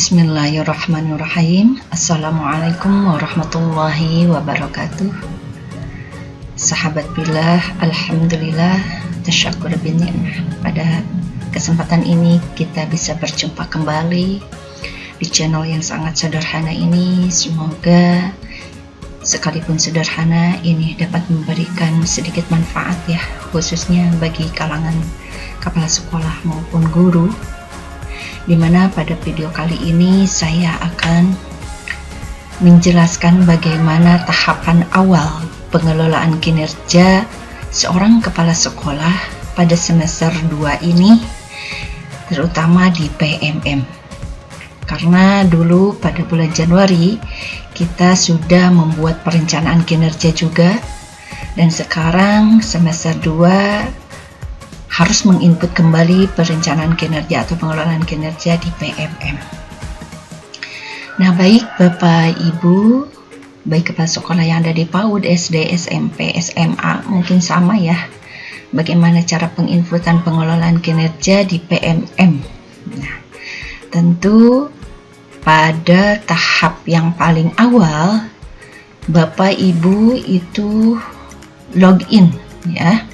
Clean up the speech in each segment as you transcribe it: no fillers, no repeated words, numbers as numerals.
Bismillahirrahmanirrahim. Assalamualaikum warahmatullahi wabarakatuh. Sahabat billah, alhamdulillah, tasyakur bin ni'mah. Pada kesempatan ini kita bisa berjumpa kembali di channel yang sangat sederhana ini. Semoga sekalipun sederhana ini dapat memberikan sedikit manfaat ya, khususnya bagi kalangan kepala sekolah maupun guru, dimana pada video kali ini saya akan menjelaskan bagaimana tahapan awal pengelolaan kinerja seorang kepala sekolah pada semester 2 ini, terutama di PMM. Karena dulu pada bulan Januari kita sudah membuat perencanaan kinerja juga, dan sekarang semester 2 harus menginput kembali perencanaan kinerja atau pengelolaan kinerja di PMM. Nah, baik Bapak Ibu, baik kepala sekolah yang ada di PAUD, SD, SMP, SMA, mungkin sama ya, bagaimana cara penginputan pengelolaan kinerja di PMM. Nah, tentu pada tahap yang paling awal Bapak Ibu itu login ya,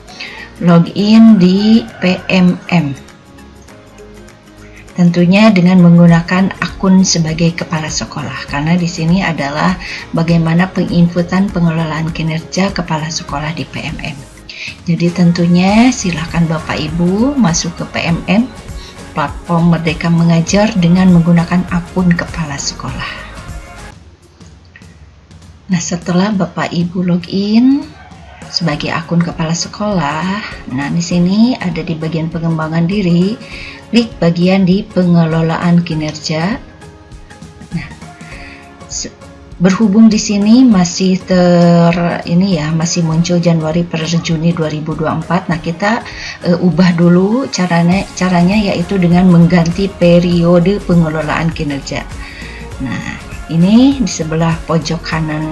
login di PMM, tentunya dengan menggunakan akun sebagai kepala sekolah, karena di sini adalah bagaimana penginputan pengelolaan kinerja kepala sekolah di PMM. Jadi tentunya silakan Bapak Ibu masuk ke PMM, platform Merdeka Mengajar, dengan menggunakan akun kepala sekolah. Nah, setelah Bapak Ibu login sebagai akun kepala sekolah, nah di sini ada di bagian pengembangan diri, klik bagian di pengelolaan kinerja. Nah, berhubung di sini masih masih muncul Januari per Juni 2024. Nah, kita ubah dulu caranya yaitu dengan mengganti periode pengelolaan kinerja. Nah, ini di sebelah pojok kanan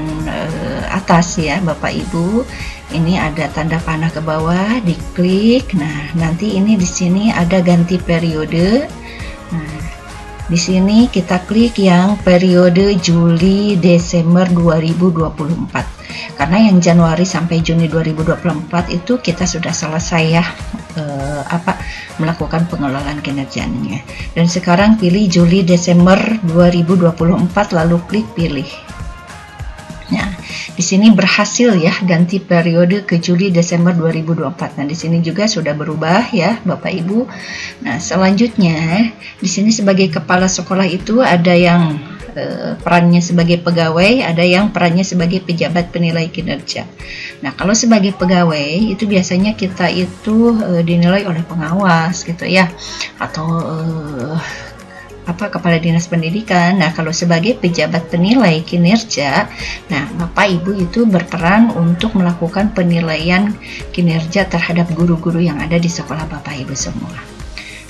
atas ya Bapak Ibu, ini ada tanda panah ke bawah, diklik. Nah, nanti ini di sini ada ganti periode. Nah, di sini kita klik yang periode Juli Desember 2024. Karena yang Januari sampai Juni 2024 itu kita sudah selesai ya melakukan pengelolaan kinerjanya. Dan sekarang pilih Juli Desember 2024, lalu klik pilih. Nah, di sini berhasil ya ganti periode ke Juli Desember 2024. Nah, di sini juga sudah berubah ya Bapak Ibu. Nah, selanjutnya di sini sebagai kepala sekolah itu ada yang perannya sebagai pegawai, ada yang perannya sebagai pejabat penilai kinerja. Nah, kalau sebagai pegawai itu biasanya kita itu dinilai oleh pengawas gitu ya, atau kepala dinas pendidikan. Nah, kalau sebagai pejabat penilai kinerja, nah Bapak Ibu itu berperan untuk melakukan penilaian kinerja terhadap guru-guru yang ada di sekolah Bapak Ibu semua.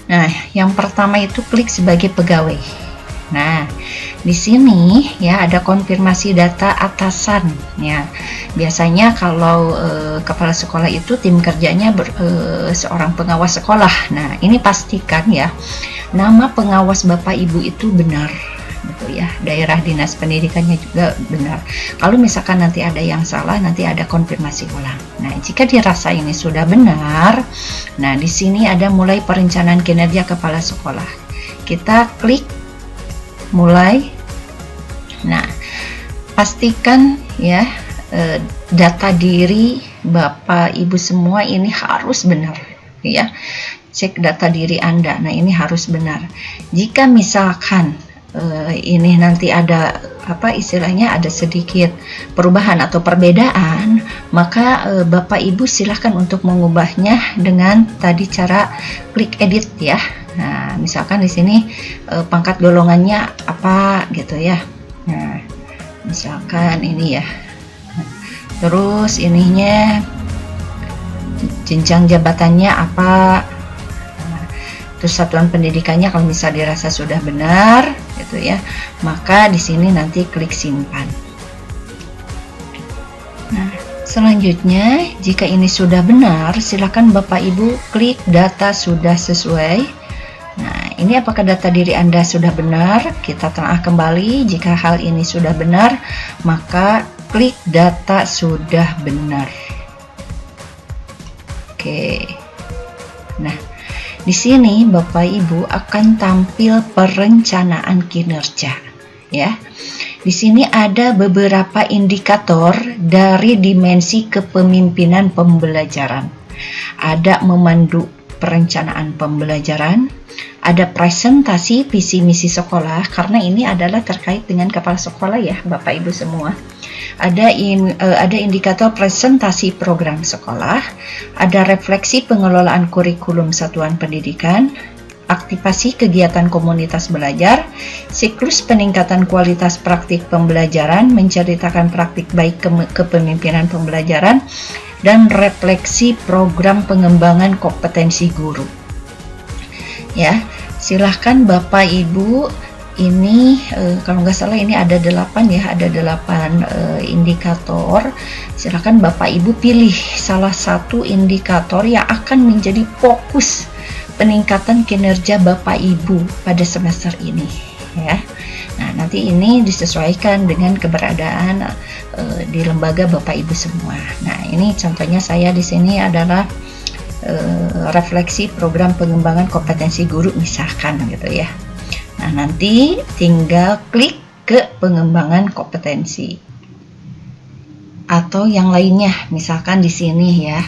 Nah, yang pertama itu klik sebagai pegawai. Nah, di sini ya ada konfirmasi data atasan ya. Biasanya kalau kepala sekolah itu tim kerjanya seorang pengawas sekolah. Nah, ini pastikan ya nama pengawas Bapak Ibu itu benar gitu ya. Daerah dinas pendidikannya juga benar. Kalau misalkan nanti ada yang salah, nanti ada konfirmasi ulang. Nah, jika dirasa ini sudah benar, nah di sini ada mulai perencanaan kinerja kepala sekolah. Kita klik mulai. Nah, pastikan ya data diri Bapak Ibu semua ini harus benar ya. Cek data diri Anda. Nah, ini harus benar. Jika misalkan ini nanti ada istilahnya ada sedikit perubahan atau perbedaan, maka Bapak Ibu silahkan untuk mengubahnya dengan tadi cara klik edit ya. Nah, misalkan di sini pangkat golongannya apa gitu ya. Nah, misalkan ini ya. Terus ininya jenjang jabatannya apa. Nah, terus satuan pendidikannya kalau misalnya dirasa sudah benar gitu ya, maka di sini nanti klik simpan. Nah, selanjutnya jika ini sudah benar, silakan Bapak Ibu klik data sudah sesuai. Nah, ini apakah data diri Anda sudah benar? Kita telah kembali. Jika hal ini sudah benar, maka klik data sudah benar. Oke. Nah, di sini Bapak Ibu akan tampil perencanaan kinerja, ya. Di sini ada beberapa indikator dari dimensi kepemimpinan pembelajaran. Ada memandu perencanaan pembelajaran, ada presentasi visi misi sekolah, karena ini adalah terkait dengan kepala sekolah ya Bapak Ibu semua. Ada indikator presentasi program sekolah, ada refleksi pengelolaan kurikulum satuan pendidikan, aktivasi kegiatan komunitas belajar, siklus peningkatan kualitas praktik pembelajaran, menceritakan praktik baik kepemimpinan pembelajaran, dan refleksi program pengembangan kompetensi guru. Ya, silahkan Bapak Ibu, ini kalau nggak salah ini ada 8 ya, ada 8 indikator. Silahkan Bapak Ibu pilih salah satu indikator yang akan menjadi fokus peningkatan kinerja Bapak Ibu pada semester ini, ya. Nah, nanti ini disesuaikan dengan keberadaan di lembaga Bapak Ibu semua. Nah, ini contohnya saya di sini adalah refleksi program pengembangan kompetensi guru misalkan gitu ya. Nah, nanti tinggal klik ke pengembangan kompetensi atau yang lainnya, misalkan di sini ya,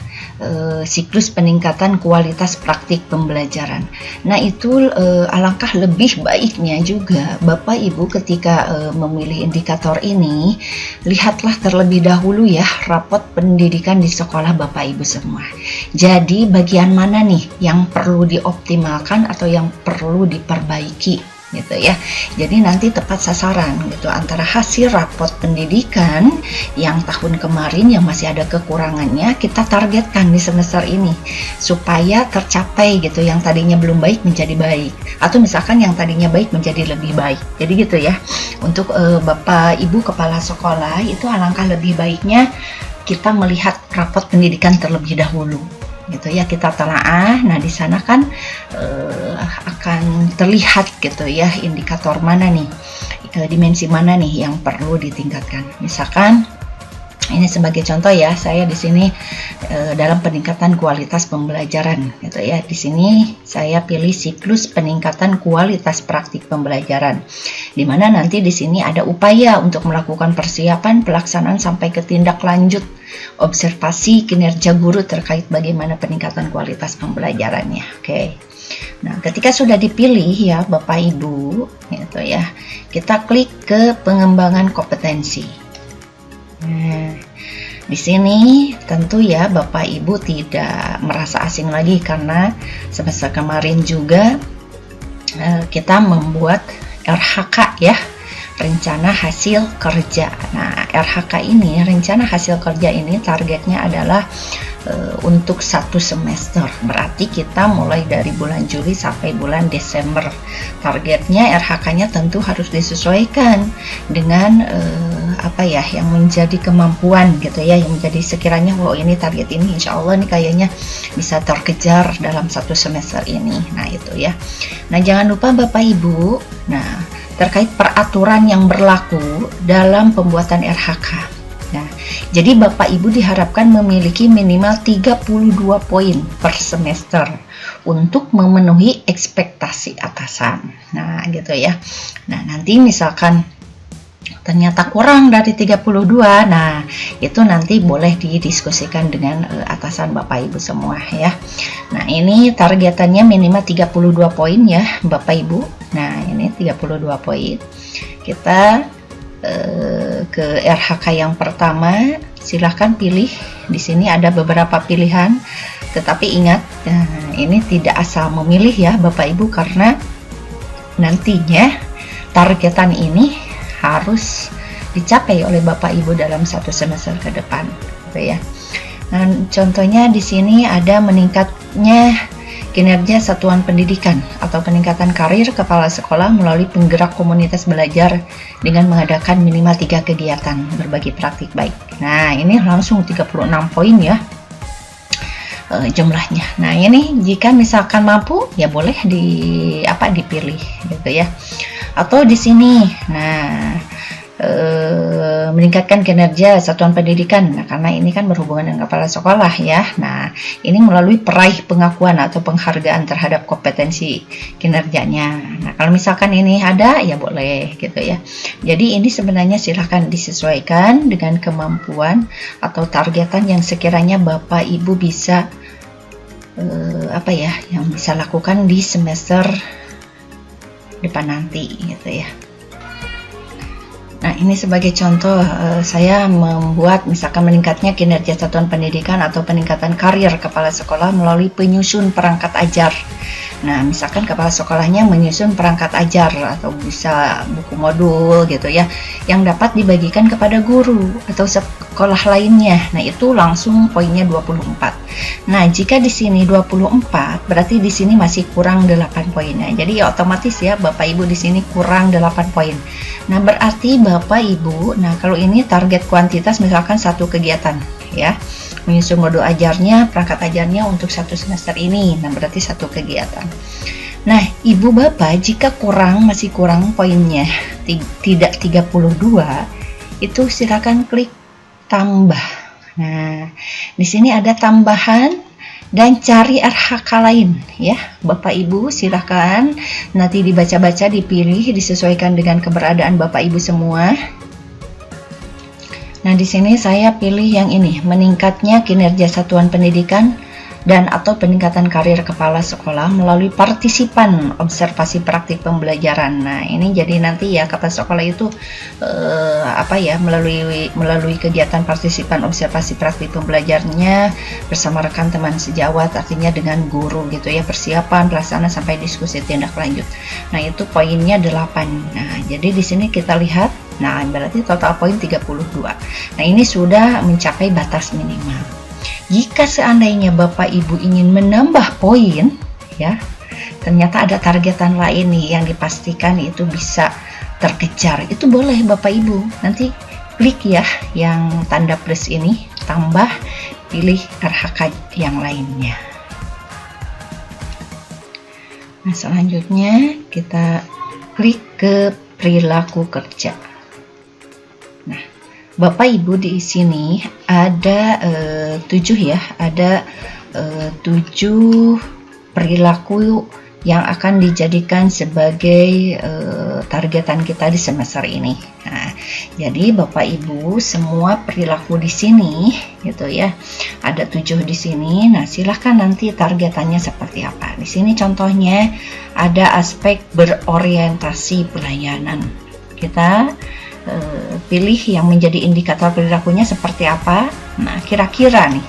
siklus peningkatan kualitas praktik pembelajaran. Nah, itu alangkah lebih baiknya juga Bapak Ibu ketika memilih indikator ini, lihatlah terlebih dahulu ya rapot pendidikan di sekolah Bapak Ibu semua. Jadi bagian mana nih yang perlu dioptimalkan atau yang perlu diperbaiki gitu ya. Jadi nanti tepat sasaran gitu antara hasil rapot pendidikan yang tahun kemarin yang masih ada kekurangannya, kita targetkan di semester ini supaya tercapai gitu, yang tadinya belum baik menjadi baik, atau misalkan yang tadinya baik menjadi lebih baik. Jadi gitu ya. Untuk Bapak Ibu kepala sekolah itu alangkah lebih baiknya kita melihat rapot pendidikan terlebih dahulu gitu ya, kita telaah. Nah, di sana kan akan terlihat gitu ya indikator mana nih, dimensi mana nih yang perlu ditingkatkan. Misalkan ini sebagai contoh ya, saya di sini dalam peningkatan kualitas pembelajaran gitu ya. Di sini saya pilih siklus peningkatan kualitas praktik pembelajaran, di mana nanti di sini ada upaya untuk melakukan persiapan, pelaksanaan sampai ke tindak lanjut observasi kinerja guru terkait bagaimana peningkatan kualitas pembelajarannya. Oke. Nah, ketika sudah dipilih ya Bapak Ibu gitu ya, kita klik ke pengembangan kompetensi. Nah, di sini tentu ya Bapak Ibu tidak merasa asing lagi, karena semester kemarin juga kita membuat RHK ya, rencana hasil kerja. Nah, RHK ini, rencana hasil kerja ini targetnya adalah untuk 1 semester. Berarti kita mulai dari bulan Juli sampai bulan Desember. Targetnya RHK-nya tentu harus disesuaikan dengan apa ya, yang menjadi kemampuan gitu ya, yang menjadi sekiranya wow ini target ini insya Allah nih kayaknya bisa terkejar dalam 1 semester ini. Nah, itu ya. Nah, jangan lupa Bapak Ibu, nah terkait peraturan yang berlaku dalam pembuatan RHK. Nah, jadi Bapak Ibu diharapkan memiliki minimal 32 poin per semester untuk memenuhi ekspektasi atasan. Nah, gitu ya. Nah, nanti misalkan ternyata kurang dari 32, nah itu nanti boleh didiskusikan dengan atasan Bapak Ibu semua ya. Nah, ini targetannya minimal 32 poin ya Bapak Ibu. Nah, ini 32 poin. Kita ke RHK yang pertama, silahkan pilih. Di sini ada beberapa pilihan, tetapi ingat, ini tidak asal memilih ya Bapak Ibu, karena nantinya targetan ini harus dicapai oleh Bapak Ibu dalam 1 semester ke depan, gitu ya. Nah, contohnya di sini ada meningkatnya kinerja satuan pendidikan atau peningkatan karir kepala sekolah melalui penggerak komunitas belajar dengan mengadakan minimal 3 kegiatan berbagi praktik baik. Nah, ini langsung 36 poin ya. jumlahnya. Nah, ini jika misalkan mampu ya boleh dipilih gitu ya. Atau di sini, nah, meningkatkan kinerja satuan pendidikan. Nah, karena ini kan berhubungan dengan kepala sekolah ya. Nah, ini melalui peraih pengakuan atau penghargaan terhadap kompetensi kinerjanya. Nah, kalau misalkan ini ada ya boleh gitu ya. Jadi ini sebenarnya silahkan disesuaikan dengan kemampuan atau targetan yang sekiranya Bapak Ibu bisa yang bisa lakukan di semester depan nanti gitu ya. Nah, ini sebagai contoh saya membuat misalkan meningkatnya kinerja satuan pendidikan atau peningkatan karir kepala sekolah melalui penyusun perangkat ajar. Nah, misalkan kepala sekolahnya menyusun perangkat ajar atau bisa buku modul gitu ya, yang dapat dibagikan kepada guru atau sekolah lainnya. Nah, itu langsung poinnya 24. Nah, jika di sini 24, berarti di sini masih kurang 8 poinnya. Jadi ya otomatis ya Bapak Ibu di sini kurang 8 poin. Nah, berarti Bapak Ibu, nah kalau ini target kuantitas misalkan satu kegiatan ya. Menyusun modul ajarnya, perangkat ajarnya untuk satu semester ini. Nah, berarti satu kegiatan. Nah, Ibu Bapak jika masih kurang poinnya tidak 32, itu silakan klik tambah. Nah, di sini ada tambahan dan cari RHK lain ya. Bapak Ibu silakan nanti dibaca-baca, dipilih, disesuaikan dengan keberadaan Bapak Ibu semua. Nah, di sini saya pilih yang ini, meningkatnya kinerja satuan pendidikan dan atau peningkatan karir kepala sekolah melalui partisipan observasi praktik pembelajaran. Nah, ini jadi nanti ya kepala sekolah itu melalui kegiatan partisipan observasi praktik pembelajarannya bersama rekan teman sejawat, artinya dengan guru gitu ya, persiapan, pelaksanaan sampai diskusi tindak lanjut. Nah, itu poinnya 8. Nah, jadi di sini kita lihat, nah berarti total poin 32. Nah, ini sudah mencapai batas minimal. Jika seandainya Bapak Ibu ingin menambah poin ya, ternyata ada targetan lain nih yang dipastikan itu bisa terkejar, itu boleh Bapak Ibu nanti klik ya yang tanda plus ini, tambah, pilih RHK yang lainnya. Nah, selanjutnya kita klik ke perilaku kerja. Nah, Bapak Ibu di sini ada 7 ya, ada 7 perilaku yang akan dijadikan sebagai targetan kita di semester ini. Nah, jadi Bapak Ibu semua perilaku di sini gitu ya, ada 7 di sini. Nah, silahkan nanti targetannya seperti apa. Di sini contohnya ada aspek berorientasi pelayanan. Kita pilih yang menjadi indikator perilakunya seperti apa. Nah, kira-kira nih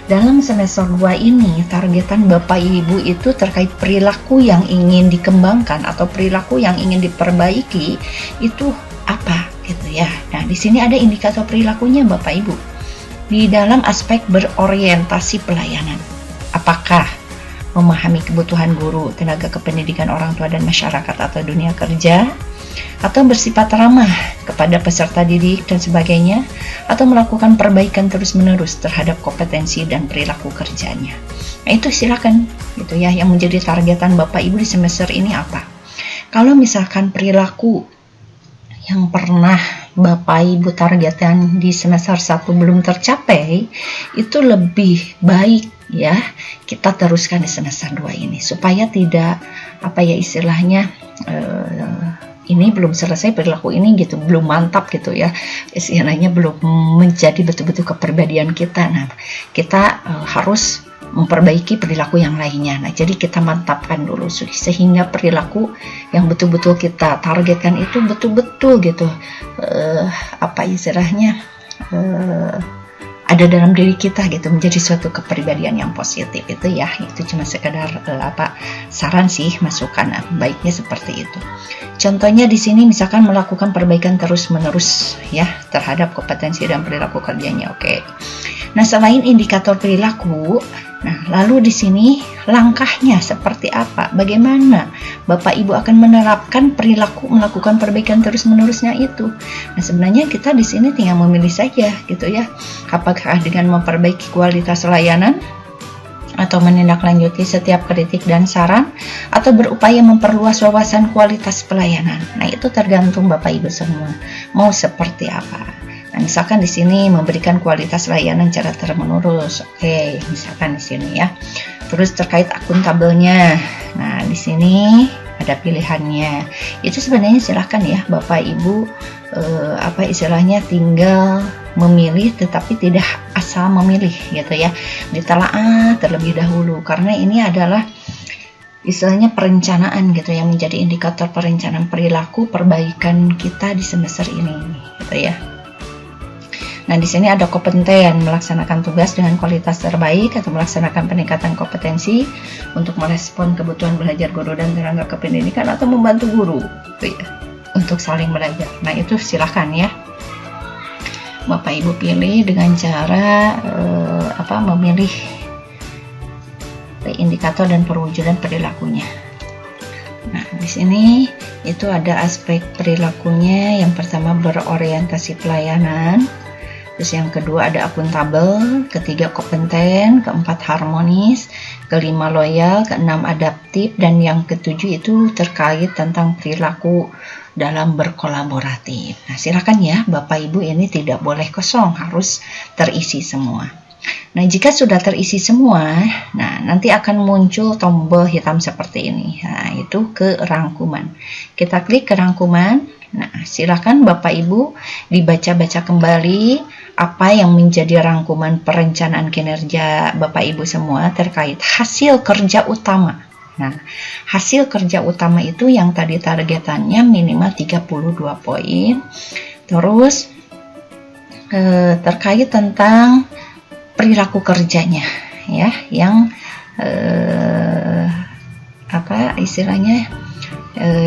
dalam semester 2 ini targetan Bapak Ibu itu terkait perilaku yang ingin dikembangkan atau perilaku yang ingin diperbaiki itu apa gitu ya. Nah, di sini ada indikator perilakunya Bapak Ibu. Di dalam aspek berorientasi pelayanan. Apakah memahami kebutuhan guru, tenaga kependidikan, orang tua dan masyarakat atau dunia kerja, atau bersifat ramah kepada peserta didik dan sebagainya, atau melakukan perbaikan terus-menerus terhadap kompetensi dan perilaku kerjanya. Nah, itu silakan gitu ya, yang menjadi targetan Bapak Ibu di semester ini apa. Kalau misalkan perilaku yang pernah Bapak Ibu targetkan di semester 1 belum tercapai, itu lebih baik ya kita teruskan di semester 2 ini supaya tidak istilahnya ini belum selesai perilaku ini gitu, belum mantap gitu ya, istilahnya belum menjadi betul-betul kepribadian kita. Nah, kita harus memperbaiki perilaku yang lainnya. Nah, jadi kita mantapkan dulu sehingga perilaku yang betul-betul kita targetkan itu betul-betul gitu istilahnya ada dalam diri kita gitu, menjadi suatu kepribadian yang positif itu ya. Itu cuma sekedar saran sih, masukan, baiknya seperti itu. Contohnya di sini misalkan melakukan perbaikan terus-menerus ya terhadap kompetensi dan perilaku kerjanya. Oke. Nah, selain indikator perilaku, nah lalu di sini langkahnya seperti apa? Bagaimana Bapak Ibu akan menerapkan perilaku melakukan perbaikan terus-menerusnya itu? Nah, sebenarnya kita di sini tinggal memilih saja gitu ya. Apakah dengan memperbaiki kualitas layanan atau menindaklanjuti setiap kritik dan saran, atau berupaya memperluas wawasan kualitas pelayanan. Nah, itu tergantung Bapak Ibu semua mau seperti apa. Nah, misalkan di sini memberikan kualitas layanan secara terus-menerus. Oke, misalkan di sini ya. Terus terkait akuntabelnya. Nah, di sini ada pilihannya. Itu sebenarnya silahkan ya Bapak Ibu istilahnya tinggal memilih, tetapi tidak asal memilih gitu ya. Ditelaah terlebih dahulu karena ini adalah istilahnya perencanaan gitu yang menjadi indikator perencanaan perilaku perbaikan kita di semester ini gitu ya. Nah, di sini ada kompeten melaksanakan tugas dengan kualitas terbaik atau melaksanakan peningkatan kompetensi untuk merespon kebutuhan belajar guru dan tenaga kependidikan atau membantu guru gitu ya, untuk saling belajar. Nah, itu silahkan ya Bapak Ibu pilih dengan cara memilih indikator dan perwujudan perilakunya. Nah, di sini itu ada aspek perilakunya. Yang pertama berorientasi pelayanan. Terus yang kedua ada akuntabel, ketiga kompeten, keempat harmonis, kelima loyal, keenam adaptif, dan yang ketujuh itu terkait tentang perilaku dalam berkolaboratif. Nah, silakan ya Bapak Ibu, ini tidak boleh kosong, harus terisi semua. Nah, jika sudah terisi semua, nah nanti akan muncul tombol hitam seperti ini. Nah, itu ke rangkuman. Kita klik ke rangkuman. Nah, silakan Bapak Ibu dibaca-baca kembali apa yang menjadi rangkuman perencanaan kinerja Bapak Ibu semua terkait hasil kerja utama. Nah, hasil kerja utama itu yang tadi targetannya minimal 32 poin. Terus terkait tentang perilaku kerjanya ya, yang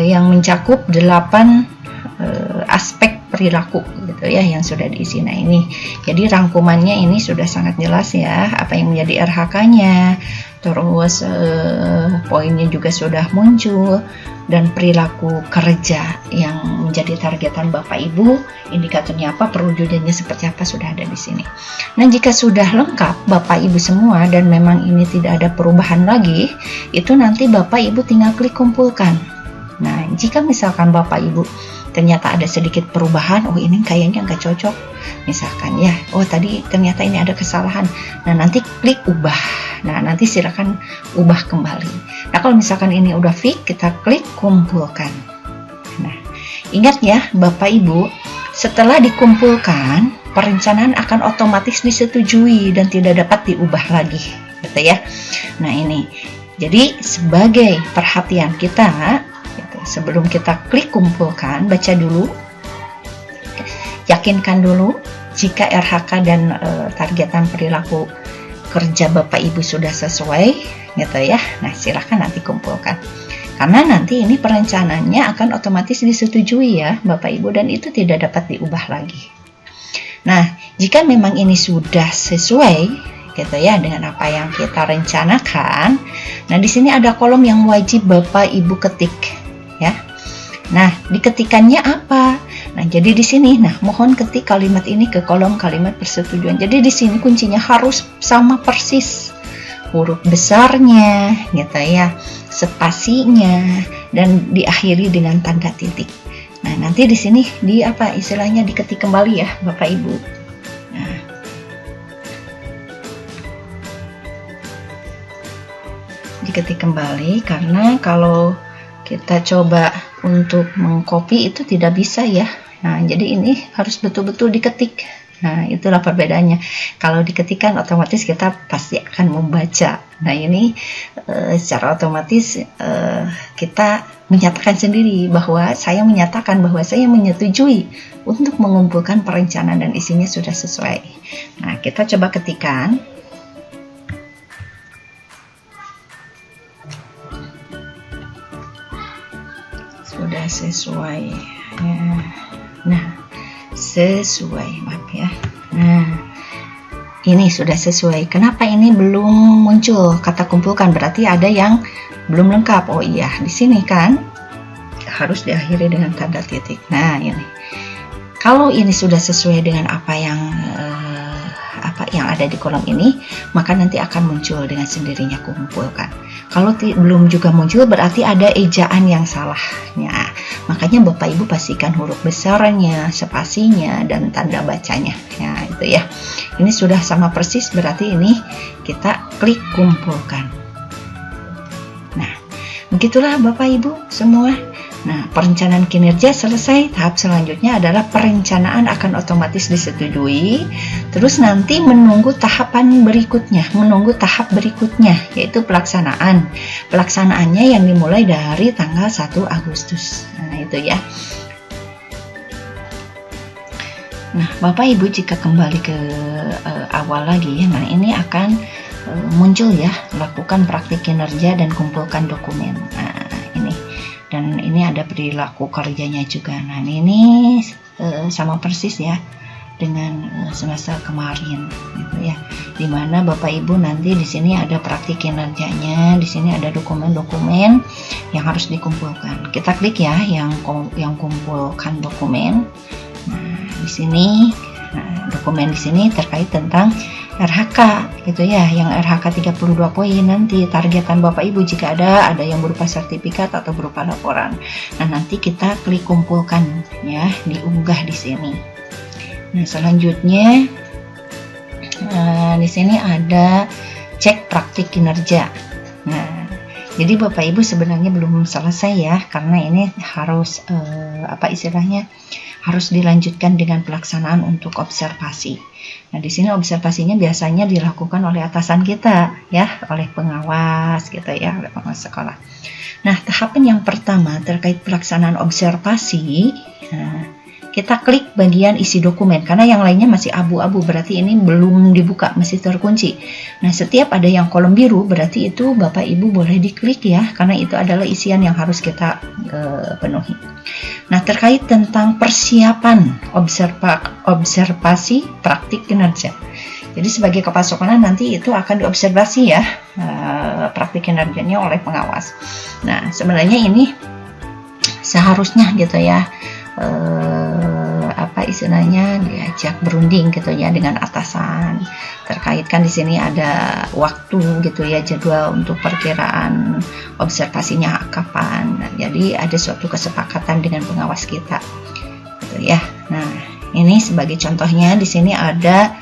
yang mencakup 8 aspek perilaku gitu ya yang sudah diisi. Nah, ini jadi rangkumannya ini sudah sangat jelas ya apa yang menjadi RHK-nya, terus poinnya juga sudah muncul, dan perilaku kerja yang menjadi targetan Bapak Ibu, indikatornya apa, perwujudannya seperti apa, sudah ada di sini. Nah, jika sudah lengkap Bapak Ibu semua dan memang ini tidak ada perubahan lagi, itu nanti Bapak Ibu tinggal klik kumpulkan. Nah, jika misalkan Bapak Ibu ternyata ada sedikit perubahan, oh ini kayaknya nggak cocok misalkan ya, oh tadi ternyata ini ada kesalahan, nah nanti klik ubah. Nah, nanti silakan ubah kembali. Nah, kalau misalkan ini udah fix, kita klik kumpulkan. Nah, ingat ya Bapak Ibu, setelah dikumpulkan perencanaan akan otomatis disetujui dan tidak dapat diubah lagi gitu ya. Nah, ini jadi sebagai perhatian kita, sebelum kita klik kumpulkan, baca dulu, yakinkan dulu jika RHK dan targetan perilaku kerja Bapak Ibu sudah sesuai gitu ya. Nah, silahkan nanti kumpulkan, karena nanti ini perencanaannya akan otomatis disetujui ya Bapak Ibu, dan itu tidak dapat diubah lagi. Nah, jika memang ini sudah sesuai gitu ya dengan apa yang kita rencanakan, nah di sini ada kolom yang wajib Bapak Ibu ketik ya. Nah, diketikannya apa? Nah, jadi di sini, nah mohon ketik kalimat ini ke kolom kalimat persetujuan. Jadi di sini kuncinya harus sama persis, huruf besarnya, gitu ya, spasinya, dan diakhiri dengan tanda titik. Nah, nanti di sini istilahnya diketik kembali ya, Bapak Ibu. Nah, diketik kembali karena kalau kita coba untuk mengcopy itu tidak bisa ya. Nah, jadi ini harus betul-betul diketik. Nah, itulah perbedaannya. Kalau diketikkan otomatis kita pasti akan membaca. Nah, ini secara otomatis kita menyatakan sendiri bahwa saya menyatakan bahwa saya menyetujui untuk mengumpulkan perencanaan dan isinya sudah sesuai. Nah, kita coba ketikkan. Sudah sesuai ya. Nah, sesuai maaf ya. Nah, ini sudah sesuai. Kenapa ini belum muncul kata kumpulkan? Berarti ada yang belum lengkap. Oh iya, di sini kan harus diakhiri dengan tanda titik. Nah, ini kalau ini sudah sesuai dengan apa yang ada di kolom ini, maka nanti akan muncul dengan sendirinya kumpulkan. Kalau belum juga muncul berarti ada ejaan yang salahnya. Makanya Bapak Ibu pastikan huruf besarnya, spasinya, dan tanda bacanya. Ya, itu ya. Ini sudah sama persis, berarti ini kita klik kumpulkan. Nah, begitulah Bapak Ibu semua. Nah, perencanaan kinerja selesai. Tahap selanjutnya adalah perencanaan akan otomatis disetujui. Terus nanti menunggu tahapan berikutnya, menunggu tahap berikutnya, yaitu pelaksanaan. Pelaksanaannya yang dimulai dari tanggal 1 Agustus. Nah, itu ya. Nah, Bapak Ibu jika kembali ke awal lagi, nah ini akan muncul ya, lakukan praktik kinerja dan kumpulkan dokumen. Nah, ini. Dan ini ada perilaku kerjanya juga. Nah, ini sama persis ya dengan semester kemarin gitu ya. Dimana Bapak Ibu nanti di sini ada praktik kinerjanya, di sini ada dokumen-dokumen yang harus dikumpulkan. Kita klik ya yang kumpulkan dokumen. Nah, di sini dokumen di sini terkait tentang RHK gitu ya, yang RHK 32 poin nanti targetan Bapak Ibu jika ada yang berupa sertifikat atau berupa laporan. Nah, nanti kita klik kumpulkan ya, diunggah di sini. Nah, selanjutnya di sini ada cek praktik kinerja. Nah, jadi Bapak Ibu sebenarnya belum selesai ya, karena ini harus harus dilanjutkan dengan pelaksanaan untuk observasi. Nah, di sini observasinya biasanya dilakukan oleh atasan kita ya, oleh pengawas gitu ya, oleh pengawas sekolah. Nah, tahapan yang pertama terkait pelaksanaan observasi, kita klik bagian isi dokumen karena yang lainnya masih abu-abu, berarti ini belum dibuka, masih terkunci. Nah, setiap ada yang kolom biru berarti itu Bapak Ibu boleh diklik ya, karena itu adalah isian yang harus kita penuhi. Nah, terkait tentang persiapan observasi praktik kinerja. Jadi sebagai kepala sekolah nanti itu akan diobservasi ya praktik kinerjanya oleh pengawas. Nah, sebenarnya ini seharusnya gitu ya, istilahnya diajak berunding gitu ya dengan atasan. Terkait kan di sini ada waktu gitu ya, jadwal untuk perkiraan observasinya kapan. Nah, jadi ada suatu kesepakatan dengan pengawas kita gitu ya. Nah, ini sebagai contohnya di sini ada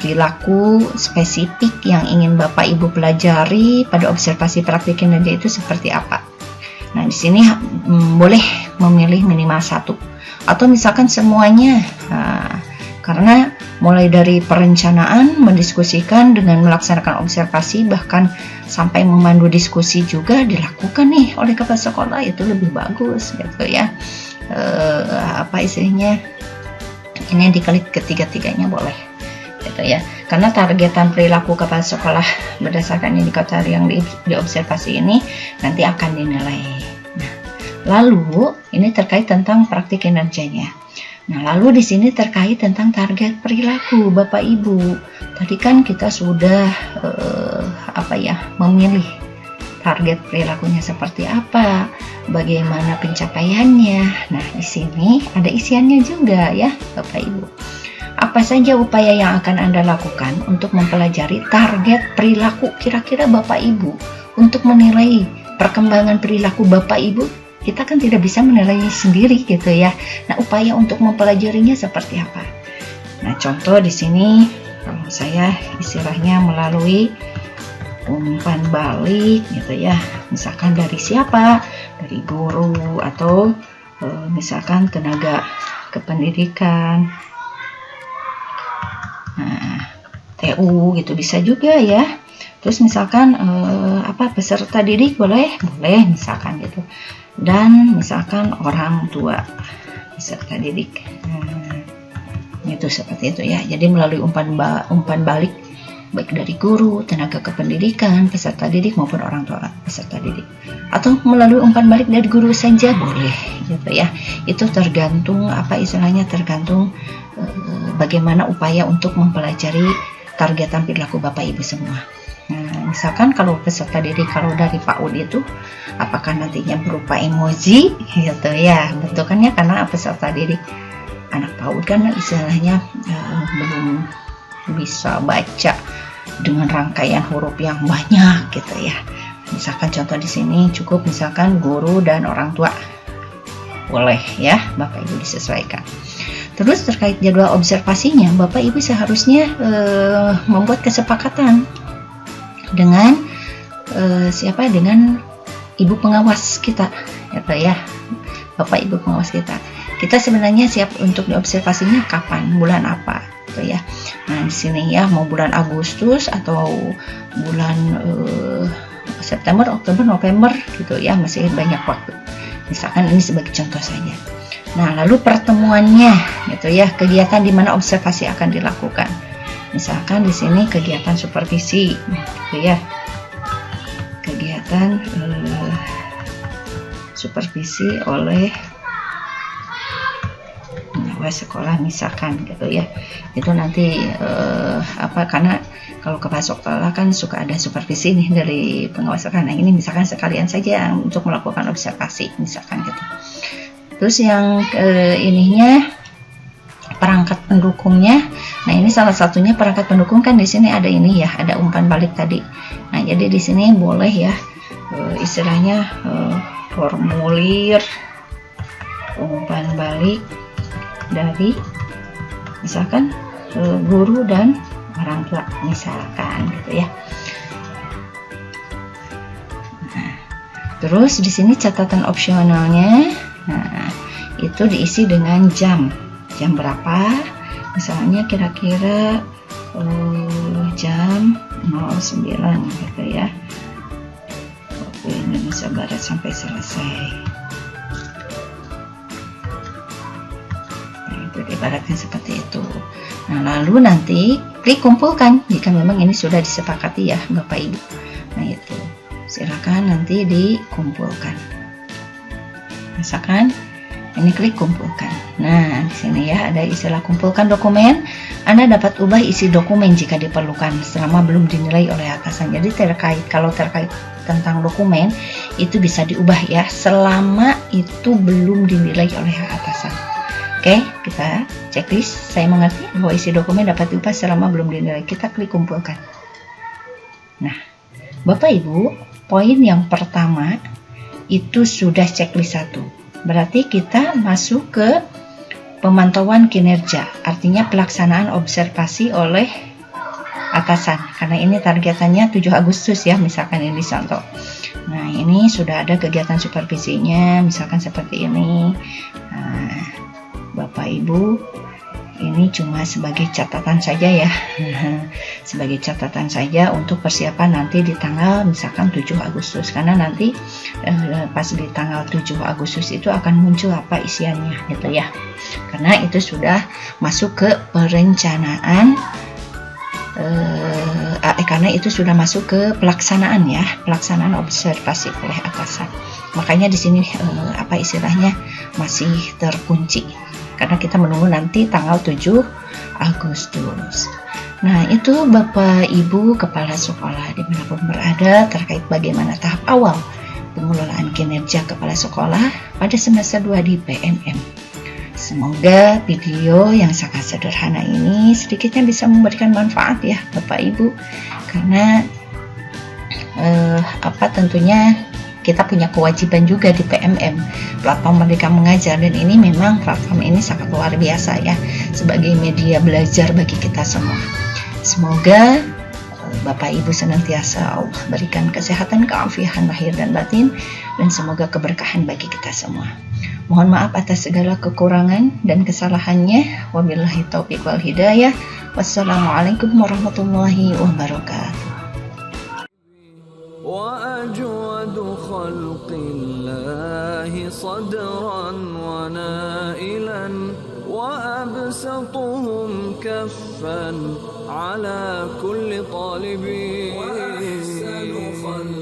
perilaku spesifik yang ingin Bapak Ibu pelajari pada observasi praktik kinerja itu seperti apa. Nah, di sini boleh memilih minimal 1 atau misalkan semuanya. Nah, karena mulai dari perencanaan, mendiskusikan dengan melaksanakan observasi, bahkan sampai memandu diskusi juga dilakukan nih oleh kepala sekolah, itu lebih bagus gitu ya. Istilahnya ini diklik ketiga-tiganya boleh gitu ya, karena targetan perilaku kepala sekolah berdasarkan indikator yang diobservasi ini nanti akan dinilai. Nah, lalu ini terkait tentang praktik kinerjanya. Nah, lalu di sini terkait tentang target perilaku Bapak Ibu. Tadi kan kita sudah memilih target perilakunya seperti apa, bagaimana pencapaiannya. Nah, di sini ada isiannya juga ya Bapak Ibu. Apa saja upaya yang akan Anda lakukan untuk mempelajari target perilaku kira-kira Bapak Ibu untuk menilai perkembangan perilaku Bapak Ibu? Kita kan tidak bisa menilai sendiri gitu ya. Nah, upaya untuk mempelajarinya seperti apa? Nah, contoh di sini kalau saya istilahnya melalui umpan balik gitu ya. Misalkan dari siapa? Dari guru atau misalkan tenaga kependidikan. Nah, TU gitu bisa juga ya. Terus misalkan peserta didik boleh misalkan gitu. Dan misalkan orang tua peserta didik. Itu seperti itu ya. Jadi melalui umpan balik baik dari guru, tenaga kependidikan, peserta didik maupun orang tua peserta didik. Atau melalui umpan balik dari guru saja boleh gitu ya. Itu tergantung tergantung bagaimana upaya untuk mempelajari targetan perilaku Bapak Ibu semua. Nah, misalkan kalau peserta didik kalau dari PAUD itu apakah nantinya berupa emoji gitu ya, bentukannya karena peserta didik anak PAUD kan istilahnya belum bisa baca dengan rangkaian huruf yang banyak gitu ya. Misalkan contoh di sini cukup misalkan guru dan orang tua. Boleh ya, Bapak Ibu disesuaikan. Terus terkait jadwal observasinya, Bapak Ibu seharusnya membuat kesepakatan dengan dengan ibu pengawas kita, ya, Bapak Ibu pengawas kita. Kita sebenarnya siap untuk diobservasinya kapan, bulan apa, gitu ya. Nah di sini ya mau bulan Agustus atau bulan September, Oktober, November, gitu ya, masih banyak waktu. Misalkan ini sebagai contoh saja. Nah, lalu pertemuannya, gitu ya, kegiatan di mana observasi akan dilakukan. Misalkan di sini kegiatan supervisi, gitu ya, kegiatan supervisi oleh pengawas sekolah misalkan, gitu ya. Itu nanti karena kalau kepala sekolah kan suka ada supervisi nih dari pengawas sekolah. Nah, ini misalkan sekalian saja untuk melakukan observasi, misalkan gitu. Terus yang ininya perangkat pendukungnya. Nah, ini salah satunya perangkat pendukung kan di sini ada ini ya, ada umpan balik tadi. Nah, jadi di sini boleh ya istilahnya formulir umpan balik dari misalkan guru dan orang tua misalkan gitu ya. Nah, terus di sini catatan opsionalnya. Nah, itu diisi dengan jam berapa, misalnya kira-kira jam 09 gitu ya, waktu Indonesia Barat sampai selesai. Nah, itu ibaratnya seperti itu. Nah, lalu nanti klik kumpulkan jika memang ini sudah disepakati ya Bapak Ibu. Nah, itu silakan nanti dikumpulkan. Misalkan ini klik kumpulkan. Nah, di sini ya ada istilah kumpulkan dokumen. Anda dapat ubah isi dokumen jika diperlukan selama belum dinilai oleh atasan. Jadi kalau terkait tentang dokumen itu bisa diubah ya selama itu belum dinilai oleh atasan. Oke, kita checklist. Saya mengerti bahwa isi dokumen dapat diubah selama belum dinilai. Kita klik kumpulkan. Nah, Bapak Ibu, poin yang pertama itu sudah checklist 1. Berarti kita masuk ke pemantauan kinerja, artinya pelaksanaan observasi oleh atasan. Karena ini targetannya 7 Agustus ya, misalkan ini contoh. Nah, ini sudah ada kegiatan supervisinya, misalkan seperti ini. Nah, Bapak Ibu, ini cuma sebagai catatan saja ya. Sebagai catatan saja untuk persiapan nanti di tanggal misalkan 7 Agustus. Karena nanti pas di tanggal 7 Agustus itu akan muncul apa isiannya gitu ya. Karena itu sudah masuk ke perencanaan karena itu sudah masuk ke pelaksanaan ya, pelaksanaan observasi oleh atasan. Makanya di sini apa istilahnya masih terkunci. Karena kita menunggu nanti tanggal 7 Agustus. Nah, itu Bapak Ibu Kepala Sekolah dimanapun berada terkait bagaimana tahap awal pengelolaan kinerja Kepala Sekolah pada semester 2 di PNM. Semoga video yang sangat sederhana ini sedikitnya bisa memberikan manfaat ya Bapak Ibu. Karena tentunya kita punya kewajiban juga di PMM, platform Merdeka Mengajar, dan ini memang platform ini sangat luar biasa ya sebagai media belajar bagi kita semua. Semoga Bapak Ibu senantiasa Allah berikan kesehatan, keafiatan lahir dan batin, dan semoga keberkahan bagi kita semua. Mohon maaf atas segala kekurangan dan kesalahannya. Wabillahi taufiq wal hidayah. Wassalamualaikum warahmatullahi wabarakatuh. وأجود خلق الله صدرا ونائلا وأبسطهم كفا على كل طالب وأحسن خلق